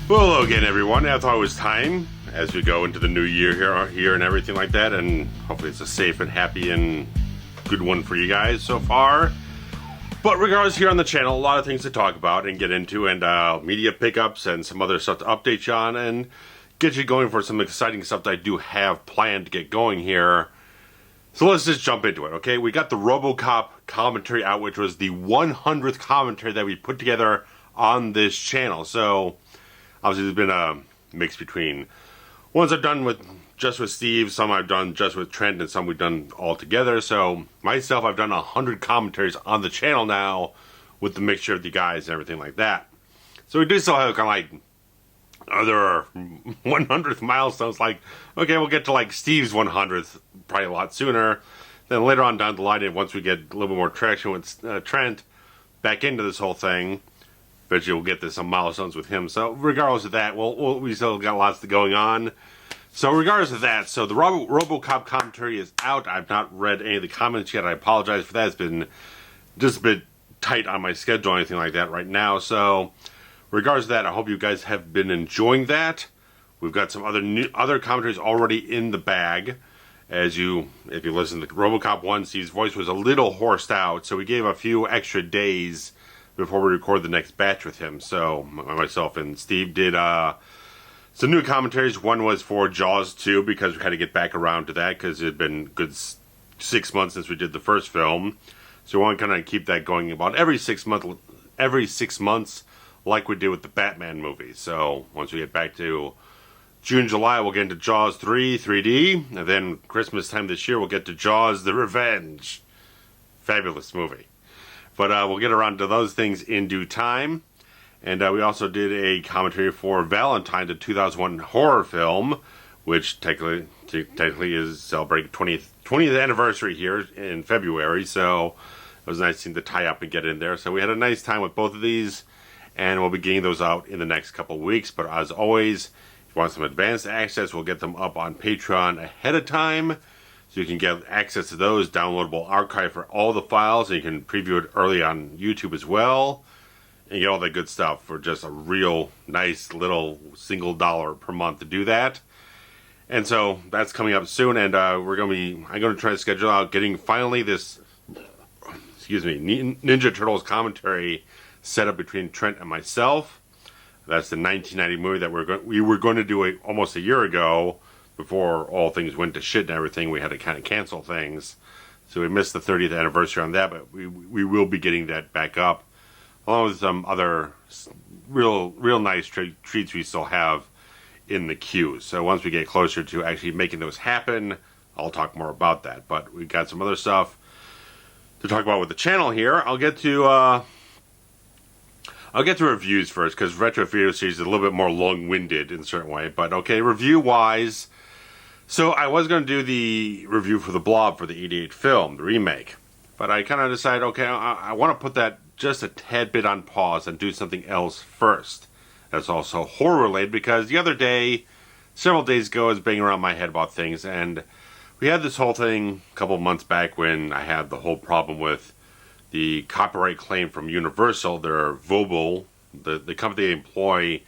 Well, hello again, everyone. I thought it was time as we go into the new year here and everything like that, and hopefully it's a safe and happy and good one for you guys so far. But regardless, here on the channel, a lot of things to talk about and get into, and media pickups and some other stuff to update you on and get you going for some exciting stuff that I do have planned to get going here. So let's just jump into it, okay? We got the RoboCop commentary out, which was the 100th commentary that we put together on this channel. So obviously there's been a mix between ones I've done just with Steve, some I've done just with Trent, and some we've done all together. So myself, I've done 100 commentaries on the channel now with the mixture of the guys and everything like that. So we do still have kind of like other 100th milestones, like, okay, we'll get to like Steve's 100th probably a lot sooner. Then later on down the line, once we get a little bit more traction with Trent back into this whole thing, eventually we'll get to some milestones with him. So regardless of that, we still got lots going on. So regardless of that, so the RoboCop commentary is out. I've not read any of the comments yet. I apologize for that. It's been just a bit tight on my schedule or anything like that right now. So regardless of that, I hope you guys have been enjoying that. We've got some other commentaries already in the bag. If you listen to RoboCop 1, Steve's voice was a little horsed out, so we gave a few extra days before we record the next batch with him. So myself and Steve did some new commentaries. One was for Jaws 2, because we had to get back around to that, because it had been a good 6 months since we did the first film. So we want to kind of keep that going about every 6 months, like we did with the Batman movie. So once we get back to June, July, we'll get into Jaws 3, 3D, and then Christmas time this year, we'll get to Jaws The Revenge. Fabulous movie. But we'll get around to those things in due time. And we also did a commentary for Valentine, the 2001 horror film, which technically is celebrating 20th anniversary here in February. So it was nice to tie up and get in there. So we had a nice time with both of these, and we'll be getting those out in the next couple of weeks. But as always, if you want some advanced access, we'll get them up on Patreon ahead of time, so you can get access to those, downloadable archive for all the files, and you can preview it early on YouTube as well, and get all that good stuff for just a real nice little single $1 per month to do that. And so that's coming up soon, and I'm going to try to schedule out getting finally this, Ninja Turtles commentary set up between Trent and myself. That's the 1990 movie that we were going to do almost a year ago. Before all things went to shit and everything, we had to kind of cancel things. So we missed the 30th anniversary on that, but we will be getting that back up, along with some other real nice treats we still have in the queue. So once we get closer to actually making those happen, I'll talk more about that. But we got some other stuff to talk about with the channel here. I'll get to reviews first, because Retro Video Series is a little bit more long-winded in a certain way. But okay, review-wise, so I was going to do the review for the Blob for the '88 film, the remake. But I kind of decided, okay, I want to put that just a tad bit on pause and do something else first. That's also horror-related, because the other day, several days ago, I was banging around my head about things, and we had this whole thing a couple of months back when I had the whole problem with the copyright claim from Universal, their Vobel, the company they employ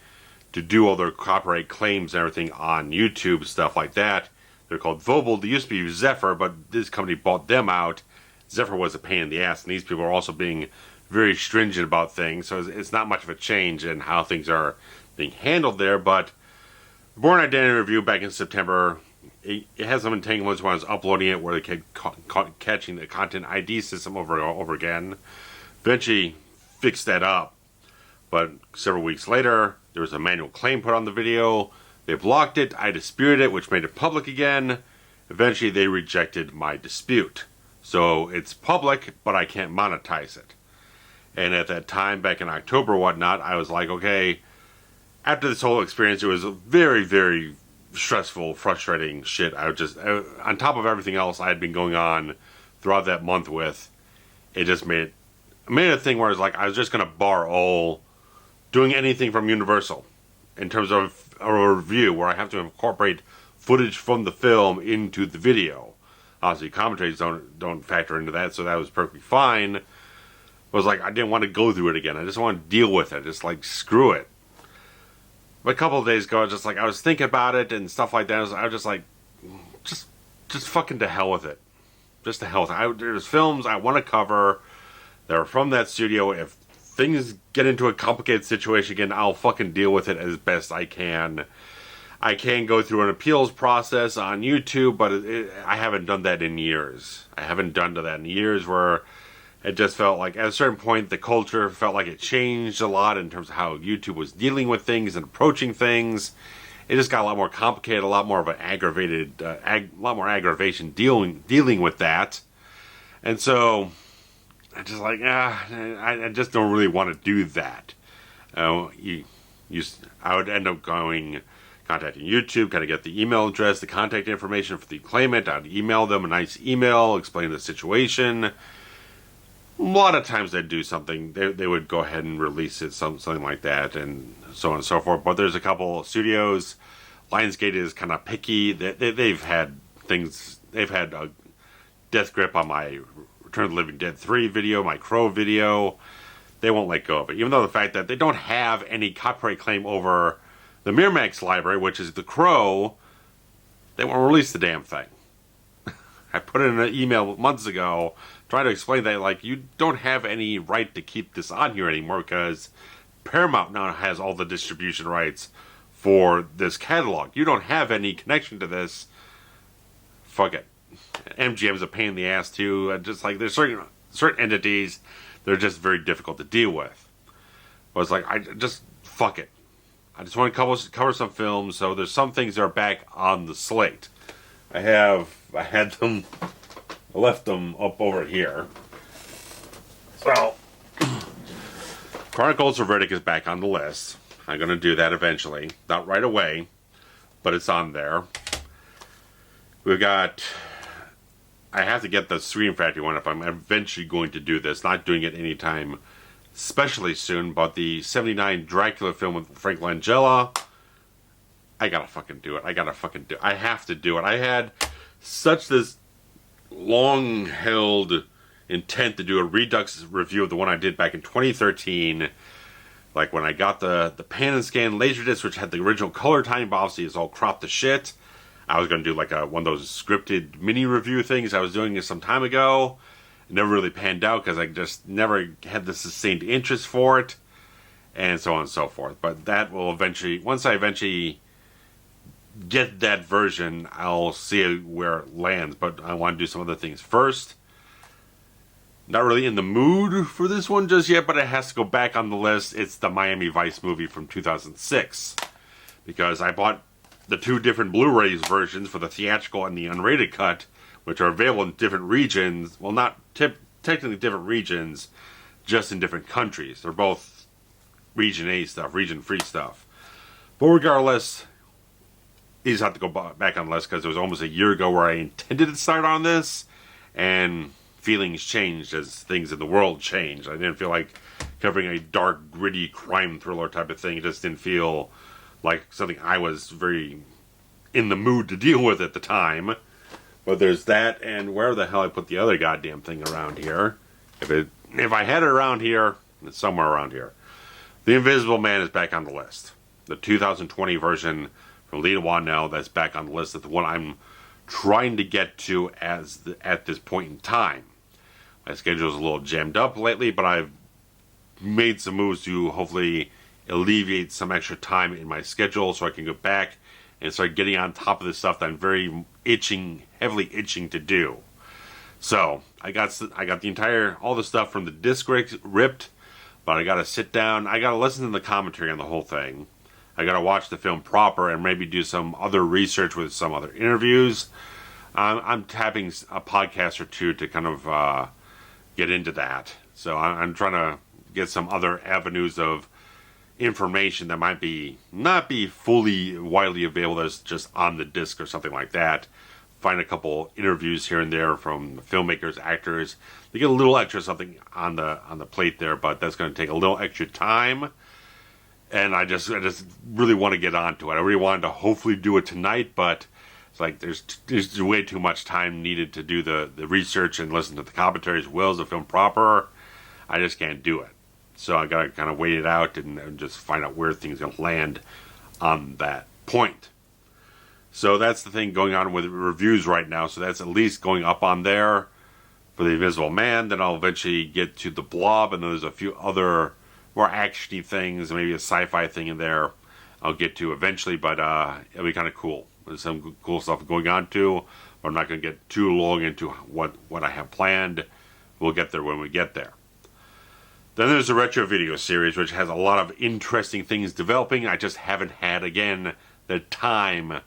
to do all their copyright claims and everything on YouTube, stuff like that. They're called Vobel. They used to be Zephyr, but this company bought them out. Zephyr was a pain in the ass, and these people are also being very stringent about things, so it's not much of a change in how things are being handled there. But Born Identity Review back in September, it had some entanglements when I was uploading it, where they kept catching the content ID system over and over again. Eventually fixed that up, but several weeks later, there was a manual claim put on the video. They blocked it. I disputed it, which made it public again. Eventually, they rejected my dispute. So it's public, but I can't monetize it. And at that time, back in October or whatnot, I was like, okay, after this whole experience, it was a very, very stressful, frustrating shit. On top of everything else I had been going on throughout that month with, it just made it a thing where I was just going to bar all doing anything from Universal in terms of a review where I have to incorporate footage from the film into the video. Obviously, commentaries don't factor into that, so that was perfectly fine. It was like I didn't want to go through it again. I just want to deal with it. Just screw it. a couple of days ago, I was thinking about it and stuff like that. I was just like, just fucking to hell with it. Just to hell with it. There's films I want to cover that are from that studio. If things get into a complicated situation again, I'll fucking deal with it as best I can. I can go through an appeals process on YouTube, but I haven't done that in years. I haven't done that in years, where it just felt like at a certain point the culture felt like it changed a lot in terms of how YouTube was dealing with things and approaching things. It just got a lot more complicated, a lot more of an aggravated, a lot more aggravation dealing with that. And so I just like, I just don't really want to do that. I would end up contacting YouTube, kind of get the email address, the contact information for the claimant. I'd email them a nice email, explain the situation. A lot of times they'd do something. They would go ahead and release it, something like that, and so on and so forth. But there's a couple of studios. Lionsgate is kind of picky. They've had things. They've had a death grip on my Return of the Living Dead 3 video, my Crow video. They won't let go of it, even though the fact that they don't have any copyright claim over the Miramax library, which is The Crow. They won't release the damn thing. I put in an email months ago trying to explain that, like, you don't have any right to keep this on here anymore because Paramount now has all the distribution rights for this catalog. You don't have any connection to this. Fuck it. MGM's a pain in the ass too. Just like there's certain entities that are just very difficult to deal with. I was like, I just fuck it. I just want to cover some films, so there's some things that are back on the slate. I left them up over here. So, Chronicles of Riddick is back on the list. I'm going to do that eventually. Not right away, but it's on there. We've got... I have to get the Scream Factory one if I'm eventually going to do this. Not doing it anytime especially soon, but the 79 Dracula film with Frank Langella, I gotta fucking do it. I have to do it. I had such this long-held intent to do a Redux review of the one I did back in 2013. Like when I got the pan and scan Laserdisc, which had the original color timing, but obviously it's all cropped to shit. I was going to do like one of those scripted mini review things. I was doing this some time ago. It never really panned out because I just never had the sustained interest for it, and so on and so forth. But that will eventually, once I eventually get that version, I'll see where it lands. But I want to do some other things first. Not really in the mood for this one just yet, but it has to go back on the list. It's the Miami Vice movie from 2006. Because I bought the two different Blu-rays versions for the theatrical and the unrated cut, which are available in different regions. Well, not technically different regions, just in different countries. They're both Region A stuff, Region Free stuff. But regardless, you just have to go back on the list because it was almost a year ago where I intended to start on this, and feelings changed as things in the world changed. I didn't feel like covering a dark, gritty crime thriller type of thing. It just didn't feel like something I was very in the mood to deal with at the time. But there's that, and where the hell I put the other goddamn thing around here. If I had it around here, it's somewhere around here. The Invisible Man is back on the list. The 2020 version from Lena Whannell that's back on the list. That's the one I'm trying to get to at this point in time. My schedule is a little jammed up lately, but I've made some moves to hopefully alleviate some extra time in my schedule so I can go back and start getting on top of this stuff that I'm heavily itching to do. So I got all the stuff from the disc ripped, but I got to sit down. I got to listen to the commentary on the whole thing. I got to watch the film proper and maybe do some other research with some other interviews. I'm tapping a podcast or two to kind of get into that. So I'm trying to get some other avenues of information that might not be fully widely available as just on the disc or something like that. Find a couple interviews here and there from filmmakers, actors. They get a little extra something on the plate there, but that's going to take a little extra time. And I just really want to get onto it. I really wanted to hopefully do it tonight, but it's like there's way too much time needed to do the research and listen to the commentary as well as the film proper. I just can't do it. So I got to kind of wait it out and just find out where things are going to land on that point. So that's the thing going on with reviews right now. So that's at least going up on there for The Invisible Man. Then I'll eventually get to The Blob, and then there's a few other more actiony things, maybe a sci-fi thing in there I'll get to eventually, but it'll be kind of cool. There's some cool stuff going on too, but I'm not going to get too long into what I have planned. We'll get there when we get there. Then there's the retro video series, which has a lot of interesting things developing. I just haven't had, again, the time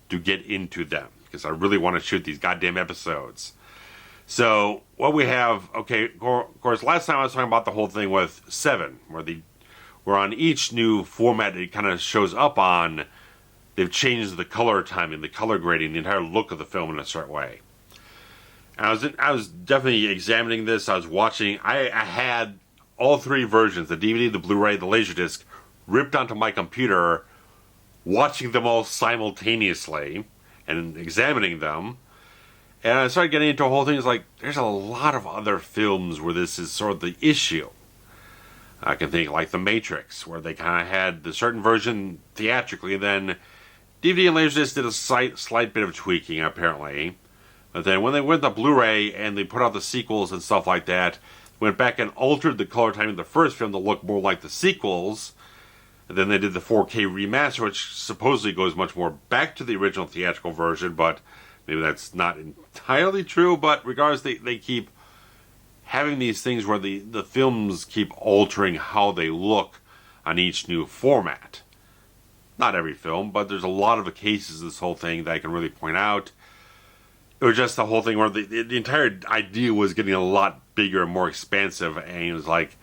to get into them, because I really want to shoot these goddamn episodes. So, what we have, okay, of course, last time I was talking about the whole thing with 7, where on each new format it kind of shows up on, they've changed the color timing, the color grading, the entire look of the film in a certain way. And I was definitely examining this. I was watching, I had all 3 versions, the DVD, the Blu-ray, the Laserdisc, ripped onto my computer, watching them all simultaneously, and examining them. And I started getting into a whole thing. It's like, there's a lot of other films where this is sort of the issue. I can think like The Matrix, where they kind of had the certain version theatrically, and then DVD and Laserdisc did a slight bit of tweaking, apparently. But then when they went to Blu-ray and they put out the sequels and stuff like that, went back and altered the color timing of the first film to look more like the sequels. And then they did the 4K remaster, which supposedly goes much more back to the original theatrical version, but maybe that's not entirely true. But regardless, they keep having these things where the films keep altering how they look on each new format. Not every film, but there's a lot of cases of this whole thing that I can really point out. It was just the whole thing where the entire idea was getting a lot bigger and more expansive, and it was like,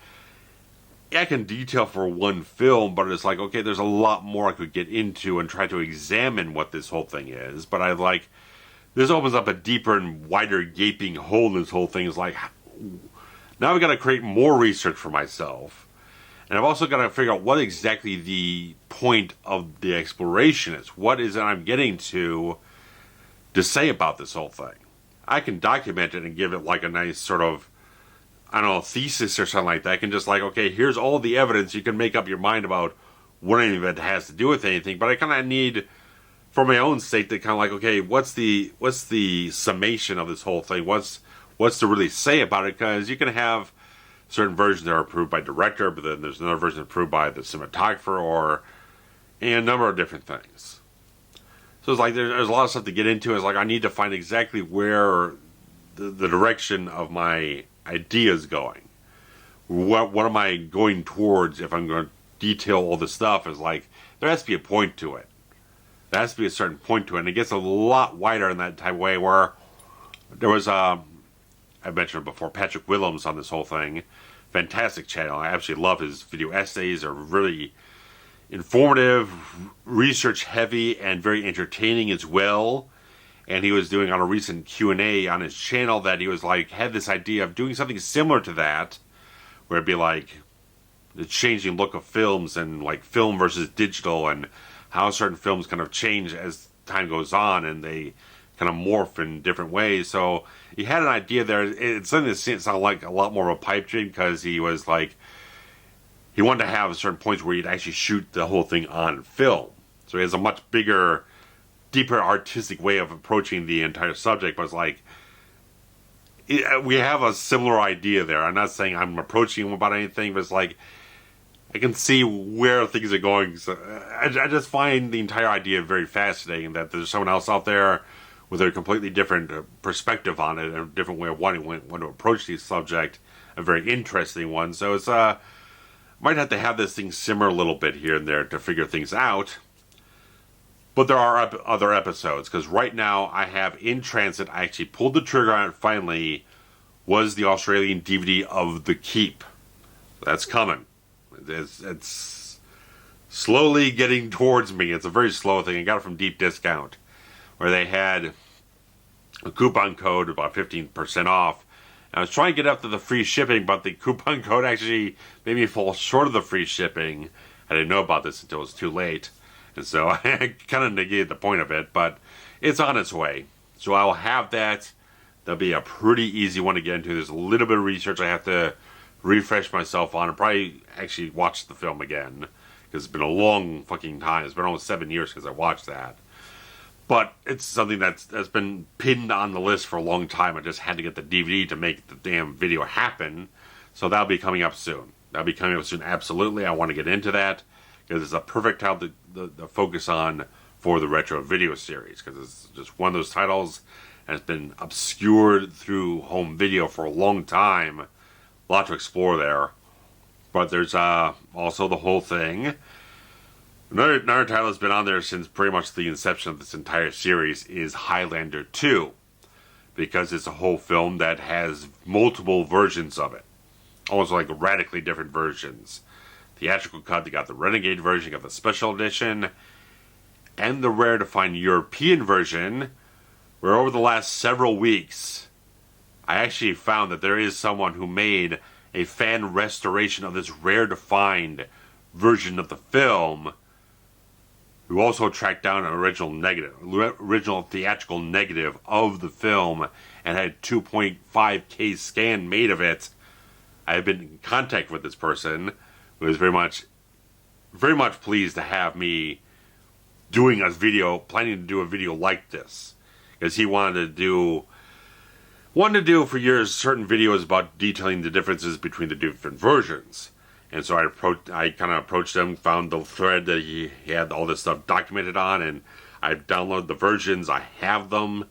yeah, I can detail for one film, but it's like, okay, there's a lot more I could get into and try to examine what this whole thing is. But I like, this opens up a deeper and wider gaping hole in this whole thing. It's like, now I've got to create more research for myself. And I've also got to figure out what exactly the point of the exploration is. What is it I'm getting to say about this whole thing? I can document it and give it like a nice sort of, I don't know, thesis or something like that. I can just like, okay, here's all the evidence. You can make up your mind about what any of it has to do with anything. But I kind of need, for my own sake, to kind of like, okay, what's the summation of this whole thing? What's to really say about it? Because you can have certain versions that are approved by director, but then there's another version approved by the cinematographer, or a number of different things. So it's like there's a lot of stuff to get into. It's like I need to find exactly where the direction of my ideas going. What am I going towards if I'm going to detail all this stuff? Is like, there has to be a point to it. There has to be a certain point to it. And it gets a lot wider in that type of way, where there was, I mentioned it before, Patrick Willems on this whole thing. Fantastic channel. I absolutely love his video essays. They're really informative, research heavy, and very entertaining as well. And he was doing on a recent Q&A on his channel that he was like, had this idea of doing something similar to that, where it'd be like the changing look of films and like film versus digital, and how certain films kind of change as time goes on and they kind of morph in different ways. So he had an idea there. It's something that sounded like a lot more of a pipe dream, because he was like, he wanted to have certain points where he'd actually shoot the whole thing on film. So he has a much bigger, deeper artistic way of approaching the entire subject. But it's like, we have a similar idea there. I'm not saying I'm approaching him about anything, but it's like, I can see where things are going. So I just find the entire idea very fascinating, that there's someone else out there with a completely different perspective on it, and a different way of wanting to approach the subject, a very interesting one. So it's might have to have this thing simmer a little bit here and there to figure things out. But there are other episodes, because right now I have in transit, I actually pulled the trigger on it finally, was the Australian DVD of The Keep. That's coming. It's slowly getting towards me. It's a very slow thing. I got it from Deep Discount, where they had a coupon code about 15% off. I was trying to get up to the free shipping, but the coupon code actually made me fall short of the free shipping. I didn't know about this until it was too late. And so I kind of negated the point of it, but it's on its way. So I will have that. That'll be a pretty easy one to get into. There's a little bit of research I have to refresh myself on, and probably actually watch the film again, because it's been a long fucking time. It's been almost 7 years since I watched that. But it's something that's been pinned on the list for a long time. I just had to get the DVD to make the damn video happen. So that'll be coming up soon. That'll be coming up soon, absolutely. I want to get into that, because it's a perfect title to focus on for the retro video series, because it's just one of those titles that has been obscured through home video for a long time. A lot to explore there. But there's also the whole thing. Another title that's been on there since pretty much the inception of this entire series is Highlander II, because it's a whole film that has multiple versions of it. Almost like radically different versions. Theatrical cut, they got the Renegade version, got the special edition, and the rare to find European version, where over the last several weeks, I actually found that there is someone who made a fan restoration of this rare to find version of the film, who also tracked down an original theatrical negative of the film and had 2.5K scan made of it. I have been in contact with this person, who is very much pleased to have me doing a video, planning to do a video like this, because he wanted to do for years certain videos about detailing the differences between the different versions. And so I kind of approached him, found the thread that he had all this stuff documented on, and I downloaded the versions. I have them,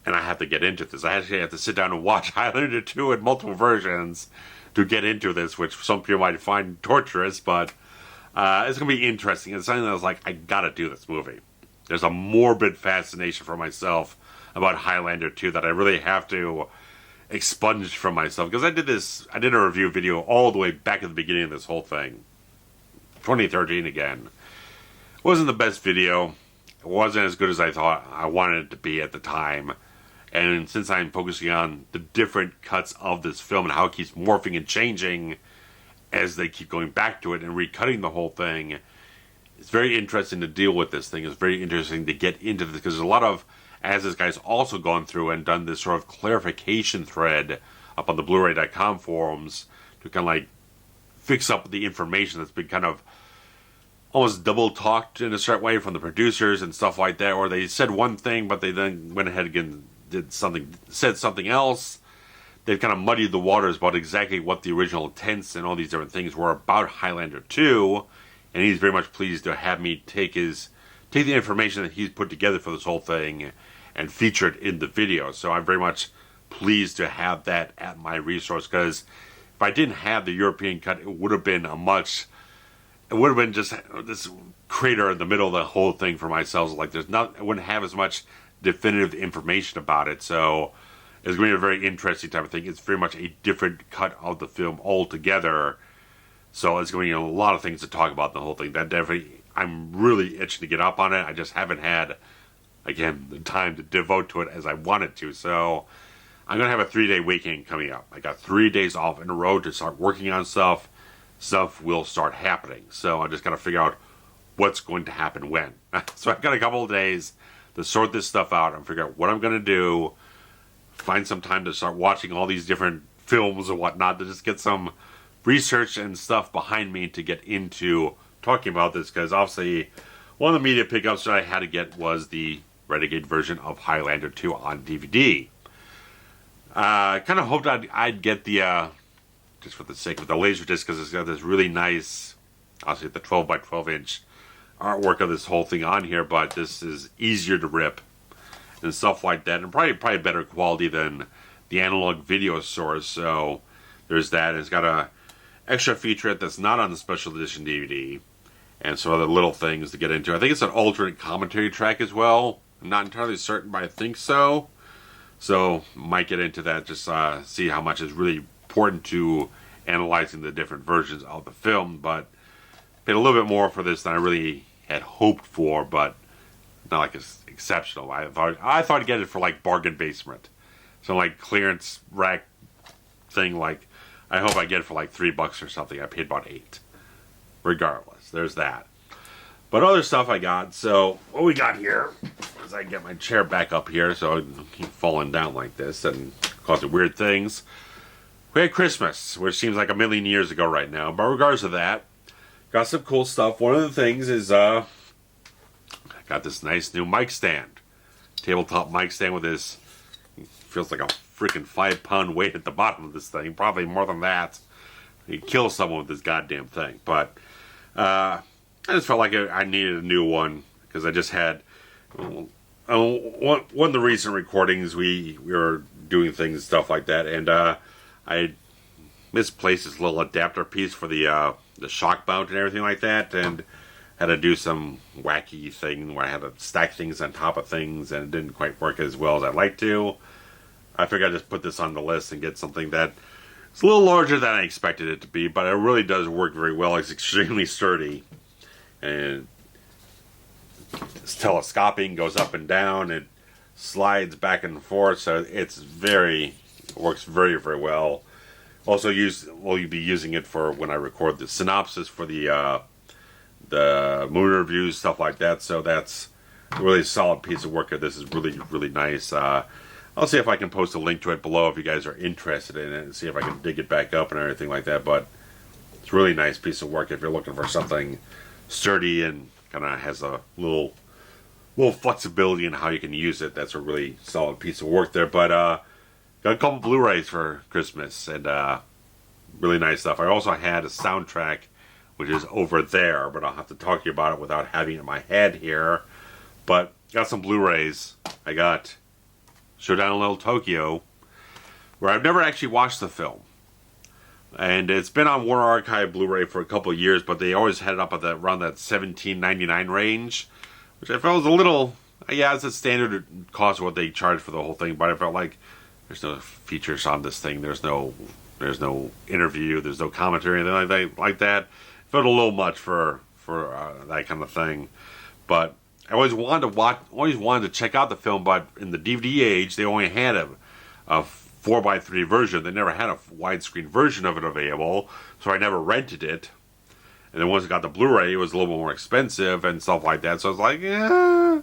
and I have to get into this. I actually have to sit down and watch Highlander 2 in multiple versions to get into this, which some people might find torturous, but it's going to be interesting. It's something that I was like, I got to do this movie. There's a morbid fascination for myself about Highlander 2 that I really have to expunge from myself, because I did a review video all the way back at the beginning of this whole thing, 2013 again. It wasn't the best video. It wasn't as good as I thought I wanted it to be at the time, and since I'm focusing on the different cuts of this film and how it keeps morphing and changing as they keep going back to it and recutting the whole thing, it's very interesting to deal with this thing. It's very interesting to get into this, because there's a lot of, as this guy's also gone through and done this sort of clarification thread up on the Blu-ray.com forums to kind of like fix up the information that's been kind of almost double talked in a certain way from the producers and stuff like that, or they said one thing but they then went ahead again, said something else. They've kind of muddied the waters about exactly what the original intents and all these different things were about Highlander 2, and he's very much pleased to have me take the information that he's put together for this whole thing and feature it in the video. So I'm very much pleased to have that at my resource, because if I didn't have the European cut, it would have been just this crater in the middle of the whole thing for myself. Like I wouldn't have as much definitive information about it. So it's going to be a very interesting type of thing. It's very much a different cut of the film altogether. So it's going to be a lot of things to talk about in the whole thing. That definitely, I'm really itching to get up on it. I just haven't had, again, the time to devote to it as I wanted to. So I'm going to have a 3-day weekend coming up. I got 3 days off in a row to start working on stuff. Stuff will start happening. So I just got to figure out what's going to happen when. So I've got a couple of days to sort this stuff out and figure out what I'm going to do. Find some time to start watching all these different films and whatnot, to just get some research and stuff behind me to get into talking about this, because obviously one of the media pickups that I had to get was the Renegade version of Highlander 2 on DVD. I kind of hoped I'd get the, just for the sake of the Laserdisc, because it's got this really nice, obviously the 12 by 12 inch artwork of this whole thing on here, but this is easier to rip and stuff like that, and probably better quality than the analog video source. So there's that. It's got a extra featurette that's not on the special edition DVD, and some other little things to get into. I think it's an alternate commentary track as well. I'm not entirely certain, but I think so. So might get into that, just see how much is really important to analyzing the different versions of the film. But paid a little bit more for this than I really had hoped for, but not like it's exceptional. I thought I'd get it for like bargain basement, some like clearance rack thing. Like I hope I get it for like $3 or something. I paid about $8. Regardless, there's that. But other stuff I got. So what we got here, as I get my chair back up here, so I keep falling down like this and causing weird things. We had Christmas, which seems like a million years ago right now. But regardless of that, got some cool stuff. One of the things is I got this nice new mic stand. Tabletop mic stand with this, feels like a freaking 5-pound weight at the bottom of this thing. Probably more than that. You kill someone with this goddamn thing. But I just felt like I needed a new one because I just had one of the recent recordings. We were doing things and stuff like that, and I misplaced this little adapter piece for the shock mount and everything like that, and had to do some wacky thing where I had to stack things on top of things, and it didn't quite work as well as I'd like to. I figured I'd just put this on the list and get something that it's a little larger than I expected it to be, but it really does work very well. It's extremely sturdy, and it's telescoping, goes up and down, it slides back and forth, so it works very, very well. Also, you'll be using it for when I record the synopsis for the movie reviews, stuff like that. So that's a really solid piece of work. This is really, really nice. I'll see if I can post a link to it below if you guys are interested in it, and see if I can dig it back up and everything like that. But it's a really nice piece of work if you're looking for something sturdy and kind of has a little flexibility in how you can use it. That's a really solid piece of work there. But got a couple Blu-rays for Christmas, and really nice stuff. I also had a soundtrack, which is over there, but I'll have to talk to you about it without having it in my head here. But got some Blu-rays. I got Showdown in Little Tokyo, where I've never actually watched the film. And it's been on Warner Archive Blu-ray for a couple of years, but they always had it up at around that $17.99 range, which I felt was a little, yeah, it's a standard cost of what they charge for the whole thing, but I felt like there's no features on this thing, there's no interview, there's no commentary, anything like that. It felt a little much for that kind of thing. But I always wanted to check out the film, but in the DVD age, they only had a 4x3 version. They never had a widescreen version of it available, so I never rented it. And then once I got the Blu-ray, it was a little more expensive and stuff like that. So I was like, yeah.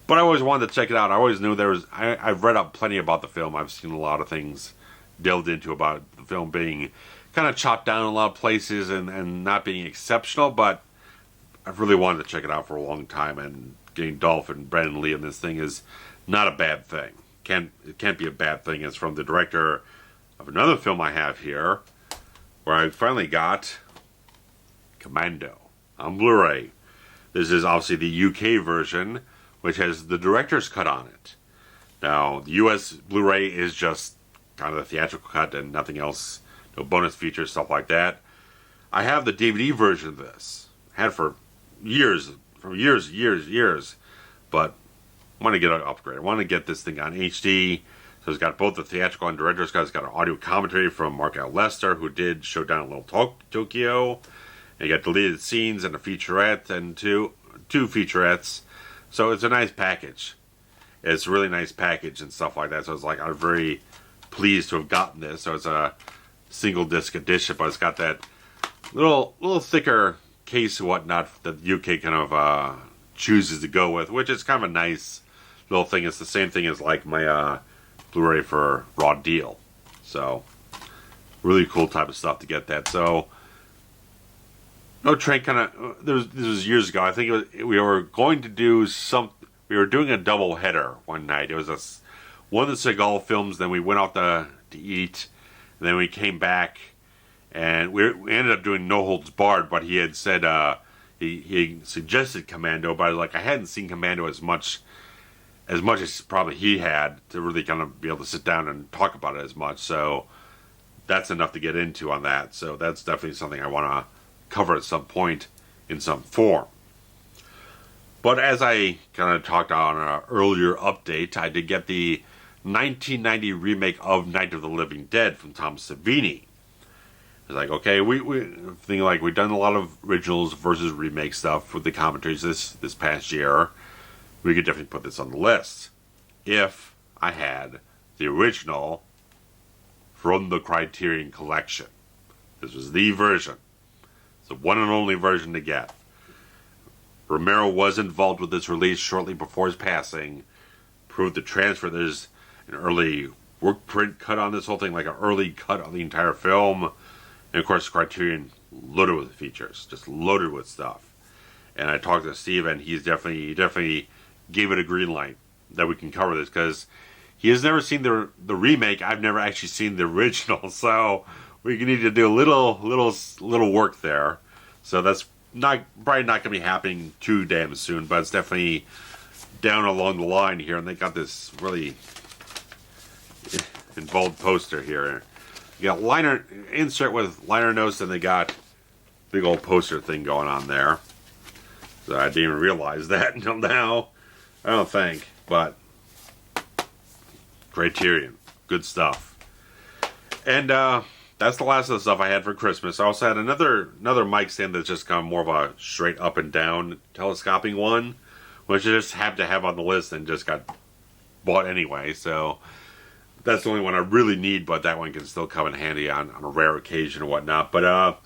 But I always wanted to check it out. I always knew there was. I've read up plenty about the film. I've seen a lot of things delved into about the film being kind of chopped down in a lot of places and not being exceptional. But I've really wanted to check it out for a long time. And getting Dolph and Brandon Lee in this thing is not a bad thing. It can't be a bad thing. It's from the director of another film I have here, where I finally got Commando on Blu-ray. This is obviously the UK version, which has the director's cut on it. Now, the US Blu-ray is just kind of the theatrical cut and nothing else, no bonus features, stuff like that. I have the DVD version of this. I had it for years, but I want to get an upgrade. I want to get this thing on HD. So it's got both the theatrical and director's cut. It's got an audio commentary from Mark L. Lester, who did Showdown in Little Tokyo. And you got deleted scenes and a featurette and two featurettes. So it's a nice package. It's a really nice package and stuff like that. So it's like, I'm very pleased to have gotten this. So it's a single disc edition, but it's got that little thicker case and whatnot that the UK kind of chooses to go with, which is kind of a nice little thing. It's the same thing as like my Blu-ray for Raw Deal. So really cool type of stuff to get that. So No Train kind of, this was years ago. I think we were going to do we were doing a double header one night. It was one of the Seagal films, then we went out to eat, and then we came back, and we ended up doing No Holds Barred, but he had said, he suggested Commando, but I hadn't seen Commando as much as probably he had to really kind of be able to sit down and talk about it as much. So that's enough to get into on that. So that's definitely something I want to cover at some point in some form. But as I kind of talked on an earlier update, I did get the 1990 remake of Night of the Living Dead from Tom Savini. It's like, okay, we think like we've done a lot of originals versus remake stuff with the commentaries this past year. We could definitely put this on the list if I had the original from the Criterion Collection. This was the version. It's the one and only version to get. Romero was involved with this release shortly before his passing. Proved the transfer. There's an early work print cut on this whole thing, like an early cut of the entire film. And of course, Criterion loaded with features, just loaded with stuff. And I talked to Steve, and he definitely gave it a green light that we can cover this, because he has never seen the remake. I've never actually seen the original, so we need to do a little work there. So that's probably not going to be happening too damn soon, but it's definitely down along the line here. And they got this really involved poster here. You got liner insert with liner notes, and they got big old poster thing going on there. So I didn't even realize that until now. I don't think, but Criterion, good stuff. And that's the last of the stuff I had for Christmas. I also had another mic stand that's just kind of more of a straight up and down telescoping one, which I just happened to have on the list and just got bought anyway. So that's the only one I really need, but that one can still come in handy on a rare occasion or whatnot. But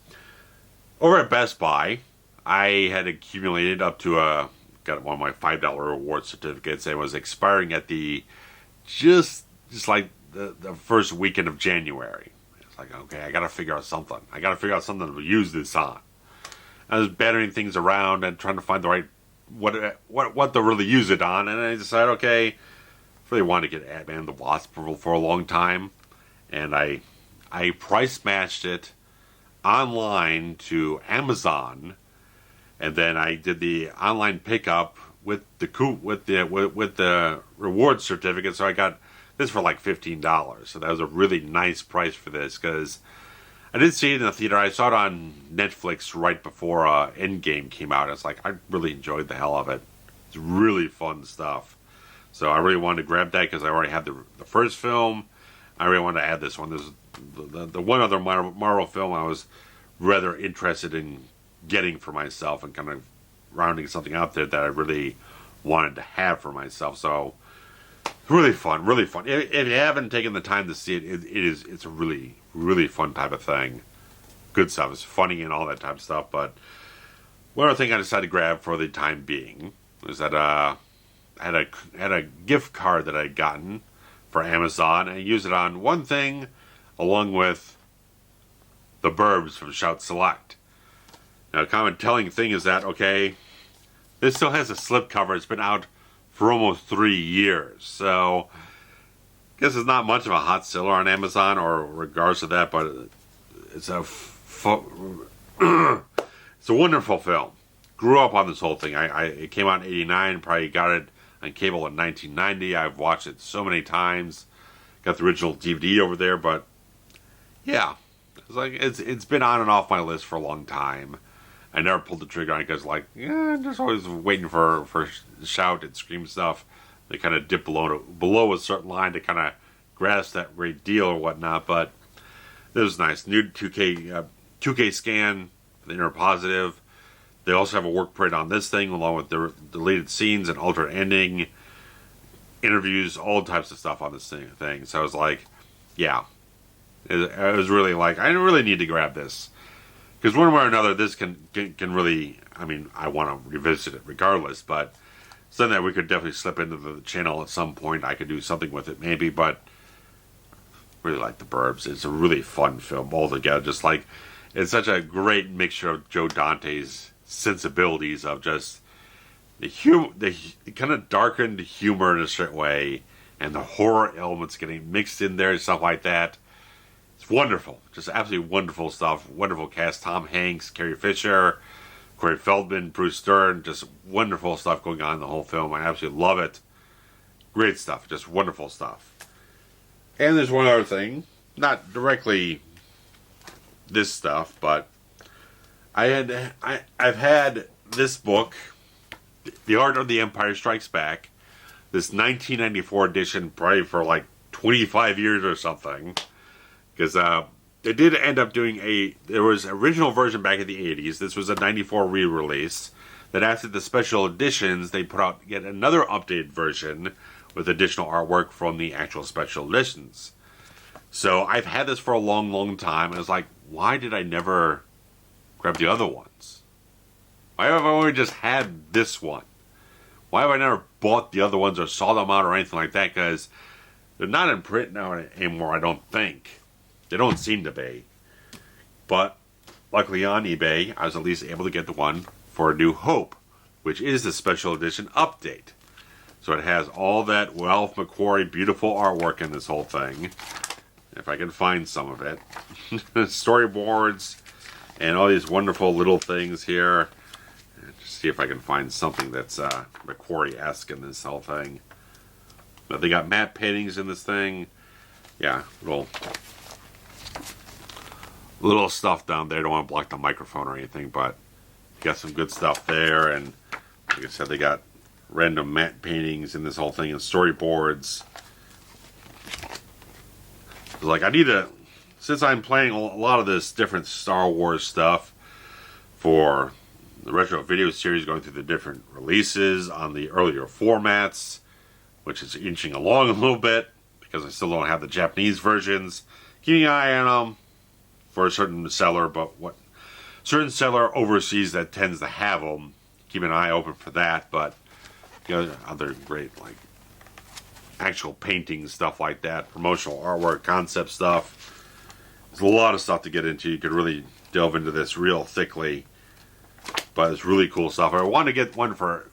over at Best Buy, I had accumulated up to got one of my $5 reward certificates. It was expiring at the just like the first weekend of January. It's like, okay, I got to figure out something. I got to figure out something to use this on. I was battering things around and trying to find the right what to really use it on, and I decided, okay, I really wanted to get Ant-Man the Wasp for a long time, and I price matched it online to Amazon, and then I did the online pickup with the reward certificate. So I got this for like $15. So that was a really nice price for this, because I didn't see it in the theater. I saw it on Netflix right before Endgame came out. It's like, I really enjoyed the hell of it. It's really fun stuff. So I really wanted to grab that because I already had the first film. I really wanted to add this one. There's the one other Marvel film I was rather interested in getting for myself and kind of rounding something out there that I really wanted to have for myself. So really fun, really fun. If you haven't taken the time to see it, it's a really, really fun type of thing. Good stuff. It's funny and all that type of stuff. But one other thing I decided to grab for the time being was that I had a gift card that I'd gotten for Amazon, and I used it on one thing along with the Burbs from Shout Select. Now, a common telling thing is that, okay, this still has a slipcover. It's been out for almost 3 years. So, I guess it's not much of a hot seller on Amazon or regards to that, but it's it's a wonderful film. Grew up on this whole thing. It came out in '89, probably got it on cable in 1990. I've watched it so many times. Got the original DVD over there, but yeah, it's been on and off my list for a long time. I never pulled the trigger on it because, like, I'm just always waiting for shout and scream stuff. They kind of dip below a certain line to kind of grasp that great deal or whatnot. But this was nice. New 2K scan, the inner positive. They also have a work print on this thing, along with the deleted scenes and alternate ending, interviews, all types of stuff on this thing. So I was like, yeah, I was really like, I really need to grab this. Because one way or another, this can really, I mean, I want to revisit it regardless, but something that we could definitely slip into the channel at some point. I could do something with it maybe, but really like the Burbs. It's a really fun film altogether. Just like, it's such a great mixture of Joe Dante's sensibilities of just the kind of darkened humor in a certain way, and the horror elements getting mixed in there and stuff like that. It's wonderful. Just absolutely wonderful stuff. Wonderful cast. Tom Hanks, Carrie Fisher, Corey Feldman, Bruce Stern. Just wonderful stuff going on in the whole film. I absolutely love it. Great stuff. Just wonderful stuff. And there's one other thing. Not directly this stuff, but I've had this book, The Art of the Empire Strikes Back, this 1994 edition, probably for like 25 years or something. Because they did end up doing there was an original version back in the 80s. This was a 94 re-release. That after the special editions, they put out yet another updated version with additional artwork from the actual special editions. So I've had this for a long, long time. And I was like, why did I never grab the other ones? Why have I only just had this one? Why have I never bought the other ones or saw them out or anything like that? Because they're not in print now anymore, I don't think. They don't seem to be. But luckily on eBay, I was at least able to get the one for A New Hope, which is the special edition update. So it has all that Ralph McQuarrie beautiful artwork in this whole thing. If I can find some of it. Storyboards and all these wonderful little things here. Just see if I can find something that's McQuarrie-esque in this whole thing. But they got matte paintings in this thing. Yeah, little stuff down there. Don't want to block the microphone or anything, but got some good stuff there. And like I said, they got random matte paintings in this whole thing and storyboards. Like, I need to, since I'm playing a lot of this different Star Wars stuff for the retro video series, going through the different releases on the earlier formats, which is inching along a little bit because I still don't have the Japanese versions. Keeping an eye on them for a certain seller, but what certain seller overseas that tends to have them, keep an eye open for that. But you know, other great like actual paintings, stuff like that, promotional artwork, concept stuff. There's a lot of stuff to get into. You could really delve into this real thickly, but it's really cool stuff. I wanted to get one for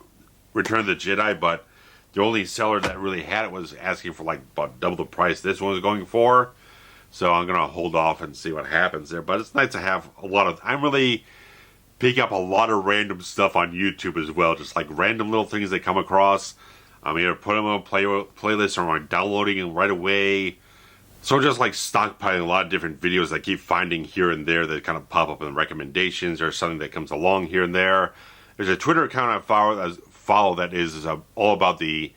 Return of the Jedi, but the only seller that really had it was asking for like about double the price this one was going for. So I'm going to hold off and see what happens there. But it's nice to have a lot of... I'm really picking up a lot of random stuff on YouTube as well. Just like random little things they come across. I'm either putting them on a playlist or I'm downloading them right away. So I'm just like stockpiling a lot of different videos I keep finding here and there that kind of pop up in recommendations or something that comes along here and there. There's a Twitter account I follow that is all about the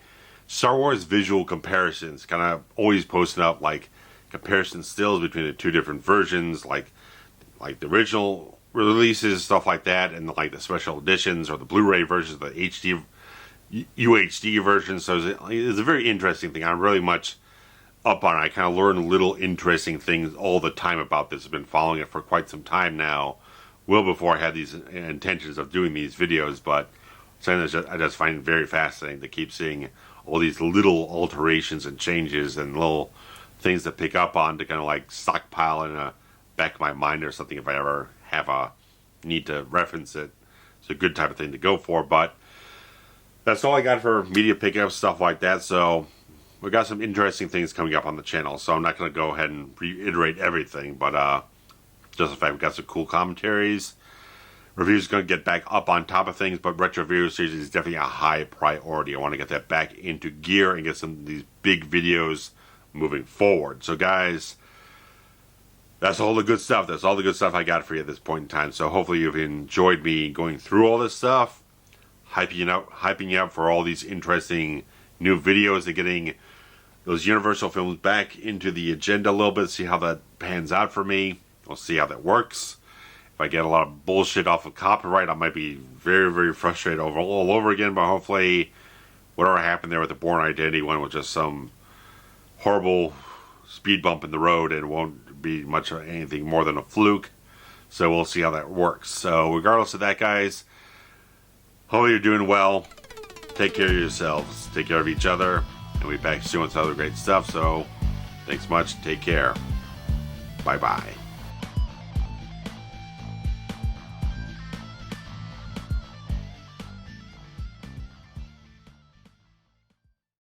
Star Wars visual comparisons. Kind of always posting up like comparison stills between the two different versions, like the original releases, stuff like that, and like the special editions or the Blu-ray versions, the HD, UHD versions. So it's a very interesting thing. I'm really much up on it. I kind of learn little interesting things all the time about this. I've been following it for quite some time now, well before I had these intentions of doing these videos, but something I just find very fascinating to keep seeing all these little alterations and changes and little things to pick up on to kind of like stockpile in the back of my mind or something if I ever have a need to reference it. It's a good type of thing to go for, but that's all I got for media pickups, stuff like that. So we got some interesting things coming up on the channel, so I'm not going to go ahead and reiterate everything, but just the fact we've got some cool commentaries. Reviews going to get back up on top of things, but retro video series is definitely a high priority. I want to get that back into gear and get some of these big videos moving forward. So guys, that's all the good stuff. That's all the good stuff I got for you at this point in time. So hopefully you've enjoyed me going through all this stuff, hyping you up for all these interesting new videos and getting those Universal films back into the agenda a little bit, see how that pans out for me. We'll see how that works. If I get a lot of bullshit off of copyright, I might be very, very frustrated all over again, but hopefully whatever happened there with the Bourne Identity one was just some horrible speed bump in the road and won't be much of anything more than a fluke. So we'll see how that works. So regardless of that, guys, hope you're doing well. Take care of yourselves. Take care of each other. And we'll be back soon with other great stuff. So thanks much. Take care. Bye-bye.